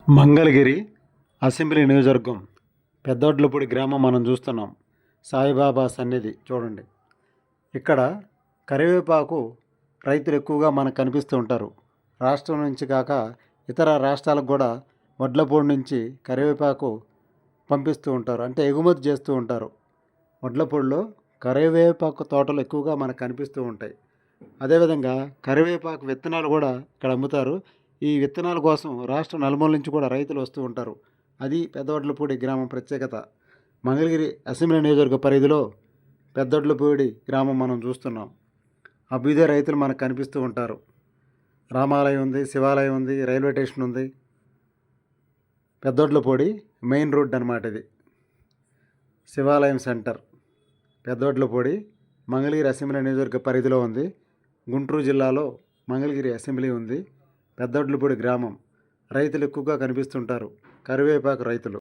Mangalagiri assembly నియోజకవర్గం పెద్దొడ్లపూడి గ్రామం మనం చూస్తున్నాం. సాయిబాబా సన్నిధి చూడండి. ఇక్కడ కరివేపాకు రైతులు ఎక్కువగా మనకు కనిపిస్తూ ఉంటారు. రాష్ట్రం నుంచి కాక ఇతర రాష్ట్రాలకు కూడా వడ్లపూడి నుంచి కరివేపాకు పంపిస్తూ ఉంటారు, అంటే ఎగుమతి చేస్తూ ఉంటారు. వడ్లపూడిలో కరివేపాకు తోటలు ఎక్కువగా మనకు కనిపిస్తూ ఉంటాయి. అదేవిధంగా కరివేపాకు విత్తనాలు కూడా ఇక్కడ అమ్ముతారు. ఈ విత్తనాల కోసం రాష్ట్రం నలుమూల నుంచి కూడా రైతులు వస్తూ ఉంటారు. అది పెద్దవడ్లపూడి గ్రామం ప్రత్యేకత. మంగళగిరి అసెంబ్లీ నియోజకవర్గ పరిధిలో పెద్దొడ్లపూడి గ్రామం మనం చూస్తున్నాం. అభ్యుదయ రైతులు మనకు కనిపిస్తూ ఉంటారు. రామాలయం ఉంది, శివాలయం ఉంది, రైల్వే స్టేషన్ ఉంది. పెద్దొడ్లపూడి మెయిన్ రోడ్ అన్నమాట ఇది. శివాలయం సెంటర్ పెద్దొడ్లపూడి మంగళగిరి అసెంబ్లీ నియోజకవర్గ పరిధిలో ఉంది. గుంటూరు జిల్లాలో మంగళగిరి అసెంబ్లీ ఉంది. పెద్దొడ్లపూడి గ్రామం రైతులు ఎక్కువగా కనిపిస్తుంటారు, కరివేపాకు రైతులు.